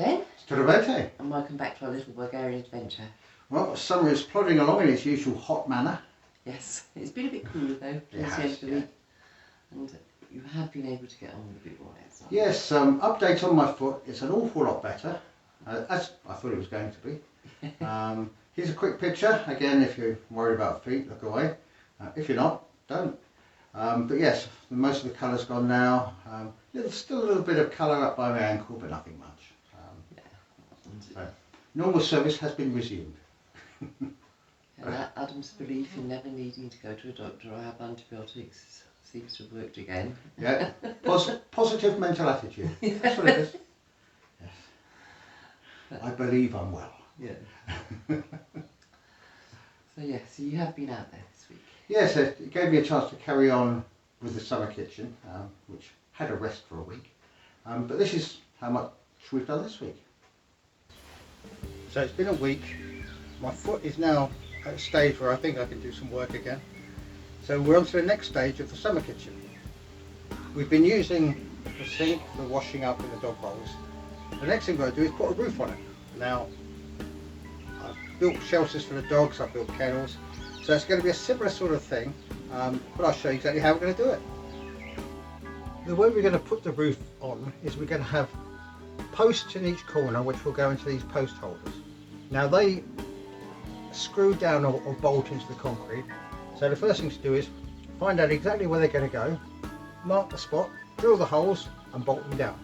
Ben. Здравейте. And welcome back to our little Bulgarian adventure. Well, summer is plodding along in its usual hot manner. Yes, it's been a bit cooler though towards the end of the week. And you have been able to get on with a bit more outside. Yes, update on my foot. It's an awful lot better, as I thought it was going to be. Here's a quick picture. Again, if you're worried about feet, look away. If you're not, don't. But yes, most of the colour's gone now. Still a little bit of colour up by my ankle, but nothing much. So, normal service has been resumed. And Adam's belief in never needing to go to a doctor or have antibiotics seems to have worked again. Yeah, positive mental attitude. That's what it is. Yes. I believe I'm well. Yeah. So you have been out there this week. Yes, it gave me a chance to carry on with the summer kitchen, which had a rest for a week. But this is how much we've done this week. So it's been a week. My foot is now at a stage where I think I can do some work again. So we're on to the next stage of the summer kitchen. We've been using the sink for the washing up in the dog bowls. The next thing we're going to do is put a roof on it. Now, I've built shelters for the dogs, I've built kennels, so it's going to be a similar sort of thing, but I'll show you exactly how we're going to do it. The way we're going to put the roof on is we're going to have posts in each corner which will go into these post holders. Now they screw down or bolt into the concrete, so the first thing to do is find out exactly where they're going to go, mark the spot, drill the holes and bolt them down.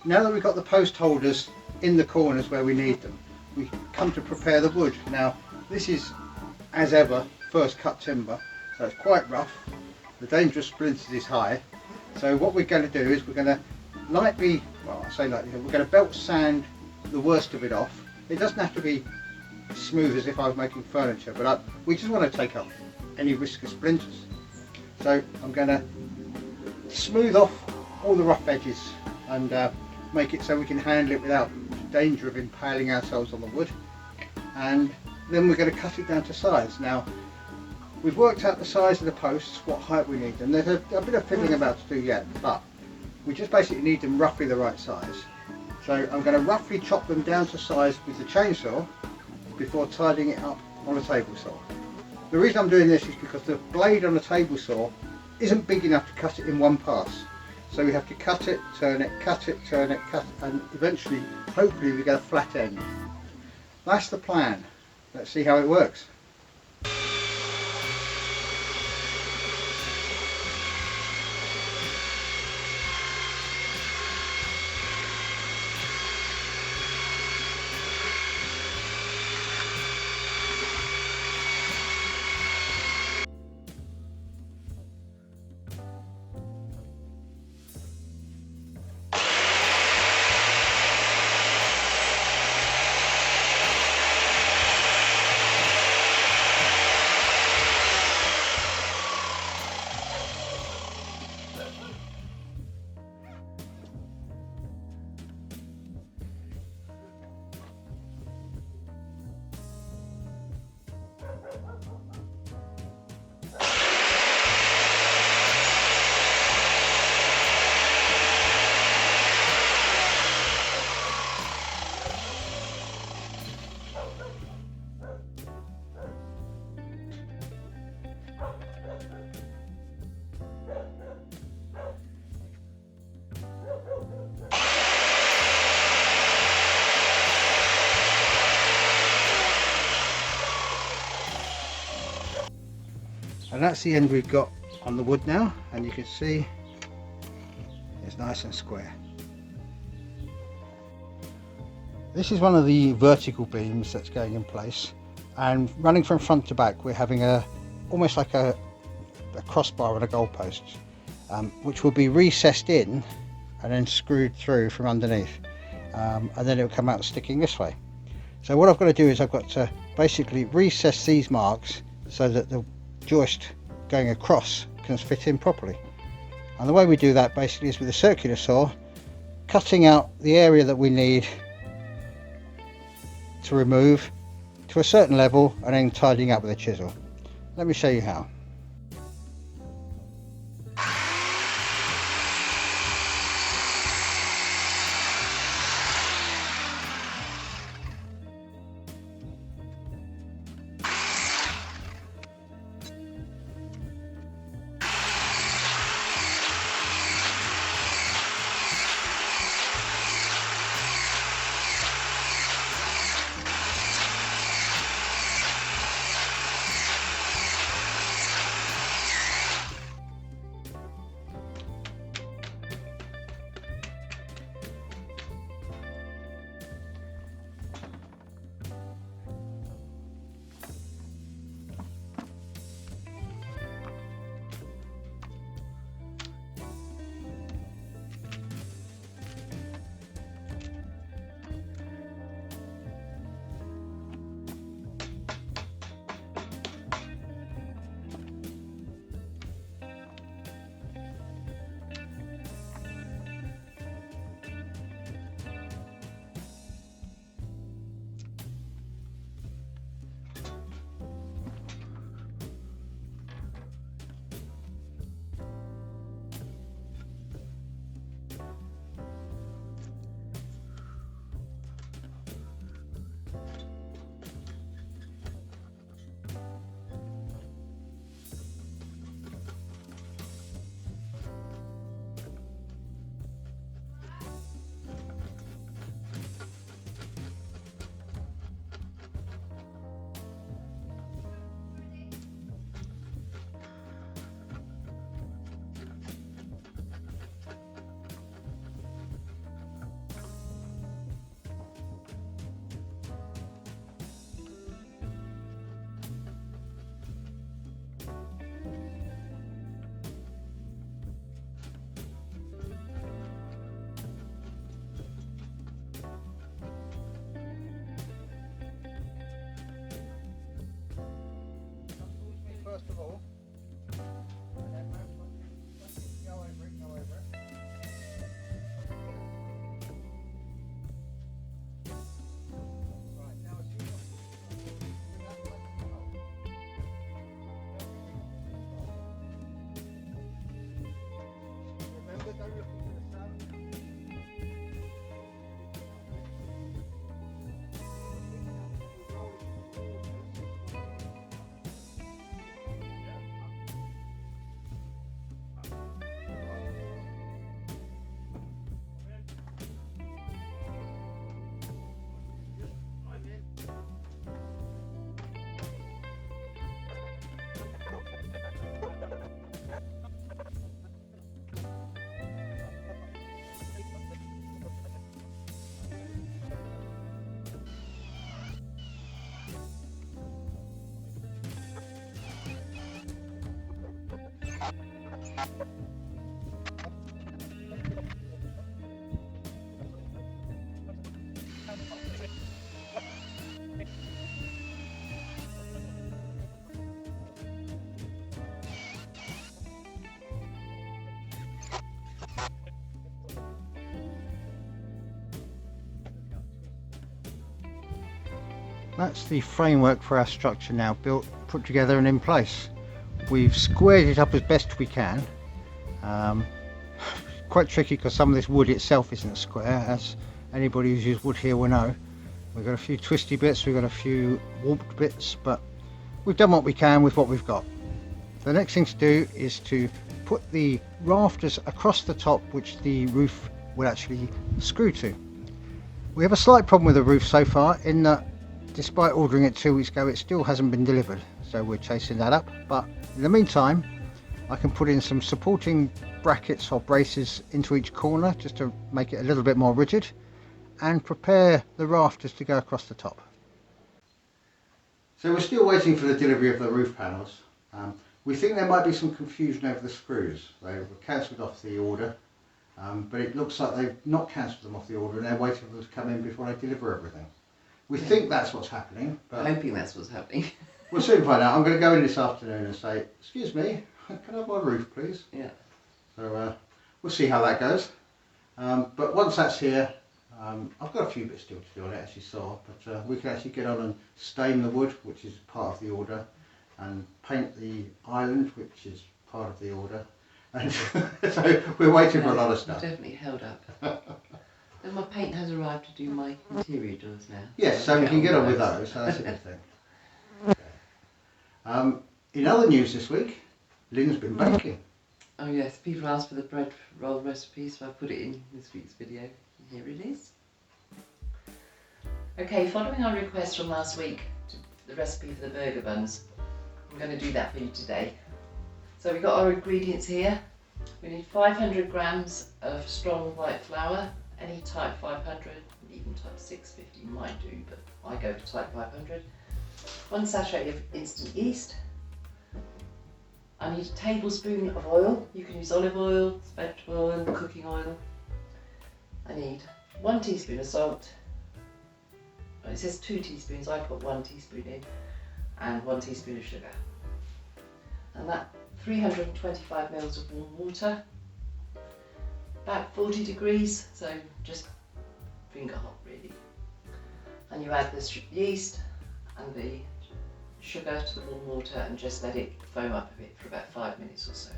Now that we've got the post holders in the corners where we need them, we come to prepare the wood. Now this is, as ever, first cut timber, so it's quite rough. The dangerous splinters is high. So what we're going to do is we're going to lightly, well I say lightly, we're going to belt sand the worst of it off. It doesn't have to be smooth as if I was making furniture, but we just want to take up any risk of splinters. So I'm going to smooth off all the rough edges and make it so we can handle it without danger of impaling ourselves on the wood, and then we're going to cut it down to size. Now we've worked out the size of the posts, what height we need them. There's a bit of fiddling about to do yet, but we just basically need them roughly the right size. So I'm going to roughly chop them down to size with the chainsaw before tidying it up on a table saw. The reason I'm doing this is because the blade on the table saw isn't big enough to cut it in one pass. So we have to cut it, turn it, cut it, turn it, cut it, and eventually, hopefully, we get a flat end. that's the plan. Let's see how it works. And that's the end we've got on the wood now, and you can see it's nice and square. This is one of the vertical beams that's going in place, and running from front to back we're having almost like a crossbar and a goalpost, which will be recessed in and then screwed through from underneath, and then it will come out sticking this way. So what I've got to do is I've got to basically recess these marks so that the joist going across can fit in properly. And the way we do that basically is with a circular saw, cutting out the area that we need to remove to a certain level and then tidying up with a chisel. Let me show you how. First of all, and then go over it, go over it. Right, now as soon remember, don't look into the sun. That's the framework for our structure now built, put together and in place. We've squared it up as best we can. Quite tricky because some of this wood itself isn't square, as anybody who's used wood here will know. We've got a few twisty bits, we've got a few warped bits, but we've done what we can with what we've got. The next thing to do is to put the rafters across the top, which the roof will actually screw to. We have a slight problem with the roof so far in that despite ordering it 2 weeks ago, it still hasn't been delivered, so we're chasing that up. But in the meantime, I can put in some supporting brackets or braces into each corner just to make it a little bit more rigid and prepare the rafters to go across the top. So we're still waiting for the delivery of the roof panels. We think there might be some confusion over the screws. They were cancelled off the order, but it looks like they've not cancelled them off the order and they're waiting for them to come in before I deliver everything. We think that's what's happening. But I'm hoping that's what's happening. We'll soon find out. I'm going to go in this afternoon and say, excuse me, can I have my roof please? Yeah. So we'll see how that goes. But once that's here, I've got a few bits still to do on it, as you saw, but we can actually get on and stain the wood, which is part of the order, and paint the island, which is part of the order. And so we're waiting for a lot of stuff. Definitely held up. And my paint has arrived to do my interior doors now. Yes, so we can get on with those, so that's a good thing. Okay. In other news this week, Lynne's been baking. Oh yes, people asked for the bread roll recipe, so I put it in this week's video. Here it is. Okay, following our request from last week, the recipe for the burger buns, I'm going to do that for you today. So we've got our ingredients here. We need 500 grams of strong white flour, any type 500, even type 650 might do, but I go for type 500. 1 sachet of instant yeast. I need a tablespoon of oil. You can use olive oil, vegetable oil, cooking oil. I need 1 teaspoon of salt. It says 2 teaspoons, I put 1 teaspoon in, and 1 teaspoon of sugar. And that 325 ml of warm water, about 40 degrees, so just finger hot really. And you add the yeast and the sugar to the warm water and just let it foam up a bit for about 5 minutes or so.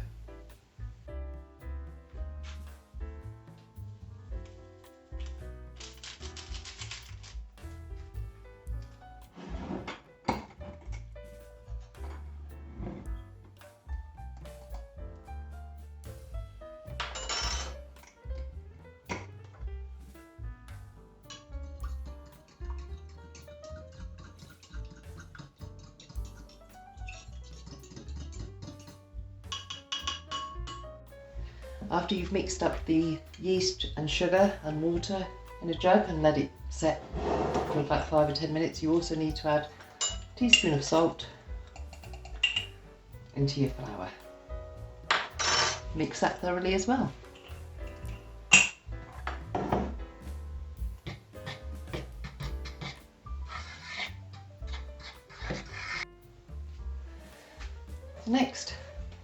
After you've mixed up the yeast and sugar and water in a jug and let it set for about 5 or 10 minutes, you also need to add a teaspoon of salt into your flour. Mix that thoroughly as well. Next,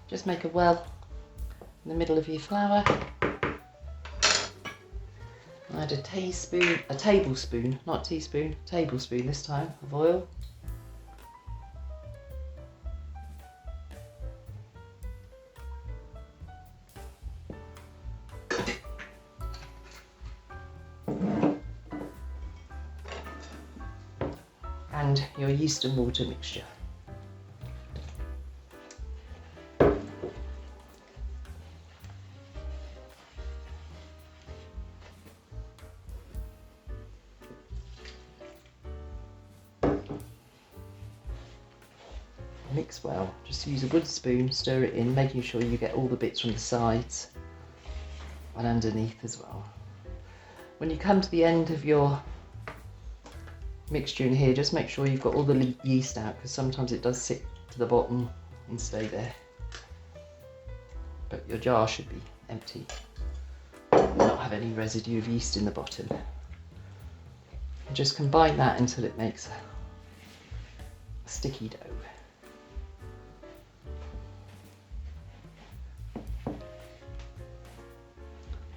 just make a well in the middle of your flour. Add a tablespoon, not teaspoon, tablespoon this time, of oil. And your yeast and water mixture. Mix well, just use a good spoon, stir it in, making sure you get all the bits from the sides and underneath as well. When you come to the end of your mixture in here, just make sure you've got all the yeast out, because sometimes it does sit to the bottom and stay there. but your jar should be empty. Not have any residue of yeast in the bottom. And just combine that until it makes a sticky dough.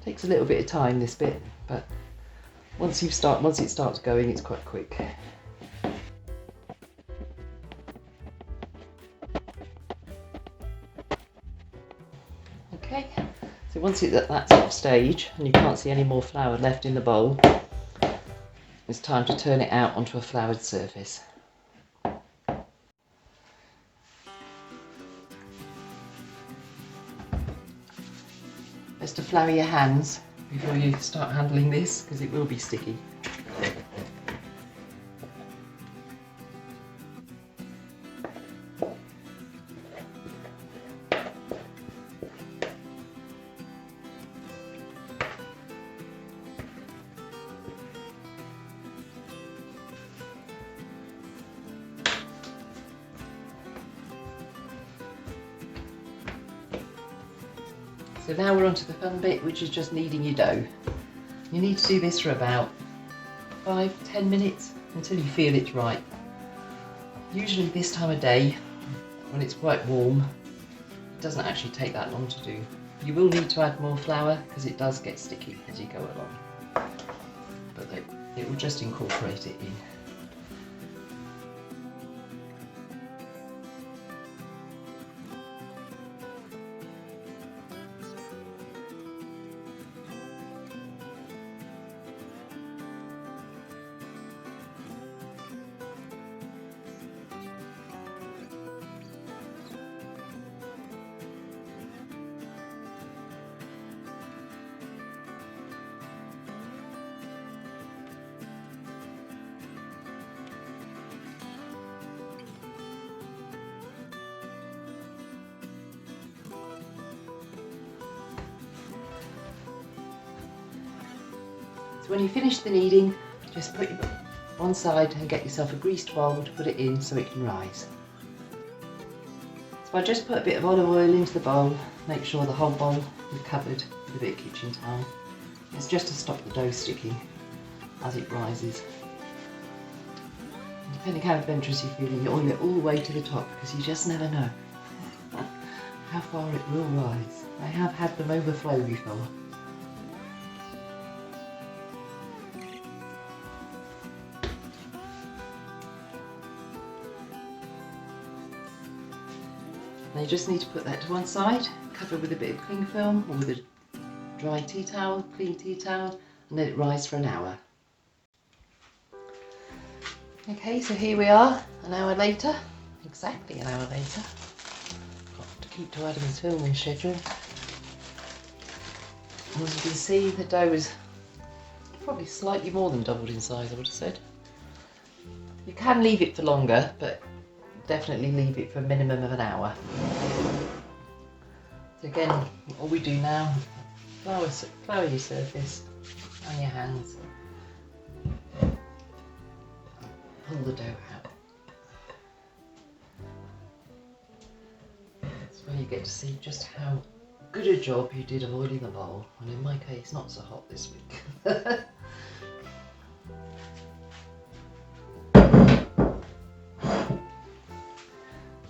Takes a little bit of time, this bit, but once it starts going, it's quite quick. Okay, so once it's at that sort of stage and you can't see any more flour left in the bowl, it's time to turn it out onto a floured surface. Best to flour your hands before you start handling this, because it will be sticky. So now we're on to the fun bit, which is just kneading your dough. You need to do this for about 5-10 minutes until you feel it's right. Usually this time of day, when it's quite warm, it doesn't actually take that long to do. You will need to add more flour because it does get sticky as you go along, but it will just incorporate it in. So when you finish the kneading, just put it one side and get yourself a greased bowl to put it in so it can rise. So I just put a bit of olive oil into the bowl, make sure the whole bowl is covered with a bit of kitchen towel. It's just to stop the dough sticking as it rises. And depending how adventurous you're feeling, you oil it all the way to the top because you just never know how far it will rise. I have had them overflow before. Now you just need to put that to one side, cover it with a bit of cling film or with a dry tea towel, clean tea towel, and let it rise for an hour. Okay, so here we are, an hour later, exactly an hour later. Got to keep to Adam's filming schedule. And as you can see, the dough is probably slightly more than doubled in size, I would have said. You can leave it for longer, but definitely leave it for a minimum of an hour. So again, all we do now, flour your surface and your hands. Pull the dough out. That's where you get to see just how good a job you did of oiling the bowl, and in my case, not so hot this week.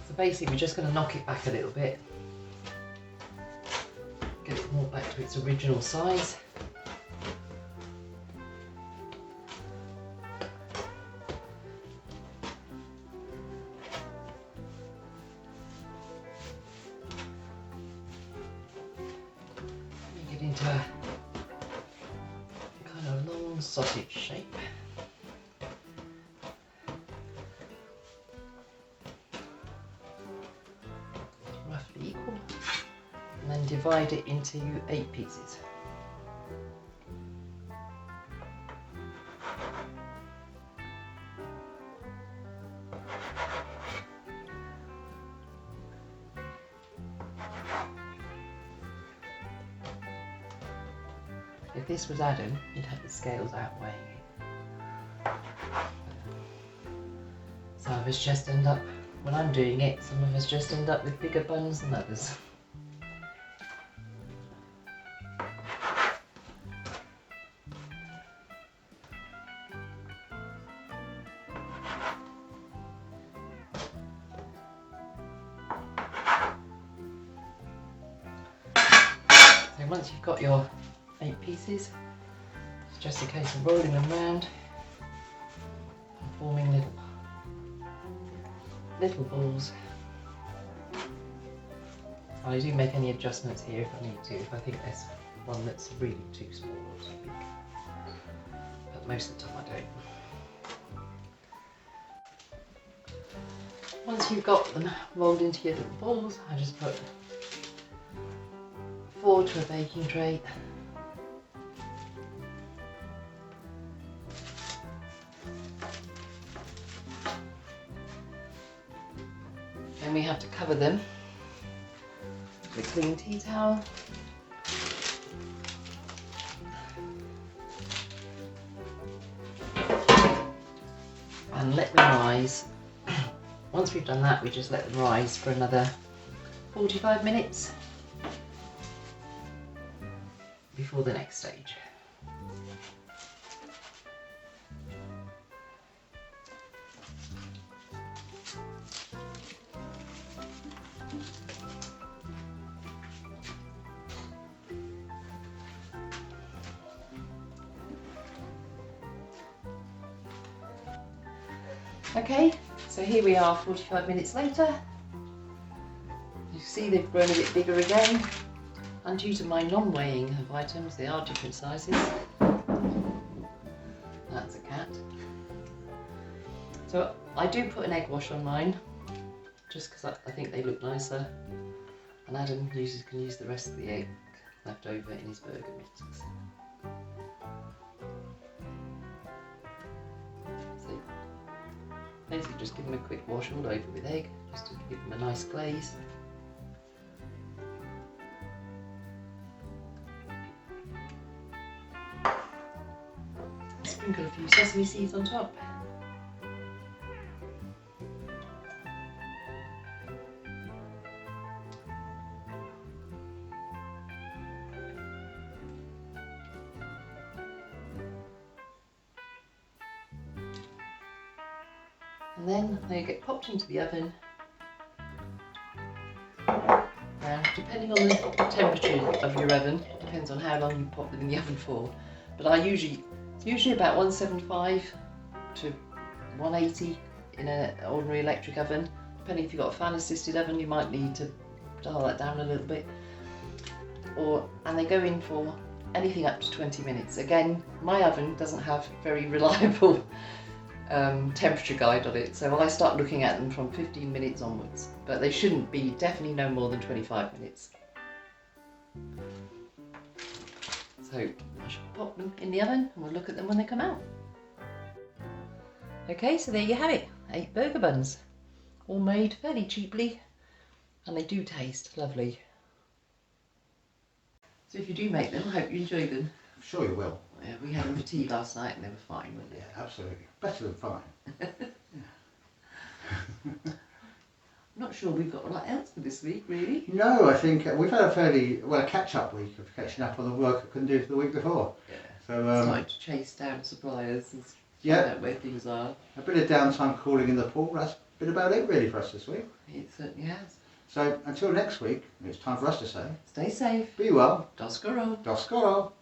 So basically we're just going to knock it back a little bit, get it more back to its original size. Make it into a kind of long sausage shape. Equal, and then divide it into 8 pieces. If this was Adam, he'd have the scales outweighing it. Some of us just end up, when I'm doing it, some of us just end up with bigger buns than others. once you've got your 8 pieces, it's just a case of rolling them round and forming little balls. I do make any adjustments here if I need to, if I think there's one that's really too small or too big. But most of the time I don't. Once you've got them rolled into your little balls, I just put 4 to a baking tray. Then we have to cover them with a clean tea towel. And let them rise. Once we've done that, we just let them rise for another 45 minutes before the next stage. Okay, so here we are 45 minutes later. You see they've grown a bit bigger again, and due to my non-weighing of items, they are different sizes. That's a cat. So I do put an egg wash on mine, just because I think they look nicer, and Adam can use the rest of the egg left over in his burger mix. Basically just give them a quick wash all over with egg, just to give them a nice glaze. Sprinkle a few sesame seeds on top. And then they get popped into the oven. Now, depending on the temperature of your oven, depends on how long you pop them in the oven for. But it's usually about 175 to 180 in an ordinary electric oven. Depending if you've got a fan assisted oven, you might need to dial that down a little bit. And they go in for anything up to 20 minutes. Again, my oven doesn't have very reliable temperature guide on it, so I start looking at them from 15 minutes onwards, but they shouldn't be definitely no more than 25 minutes. So I should pop them in the oven and we'll look at them when they come out. Okay, so there you have it, 8 burger buns, all made fairly cheaply, and they do taste lovely. So if you do make them, I hope you enjoy them. I'm sure you will. Yeah, we had them for tea last night and they were fine, weren't they? Yeah, absolutely. Better than fine. I'm not sure we've got a lot else for this week, really. No, I think we've had a catch-up week of catching up on the work I couldn't do for the week before. Yeah. So starting to chase down suppliers and yeah, find out where things are. A bit of downtime cooling in the pool. That's been about it really for us this week. It certainly has. So until next week, it's time for us to say, Stay safe. be well. Doskoro. Doskoro.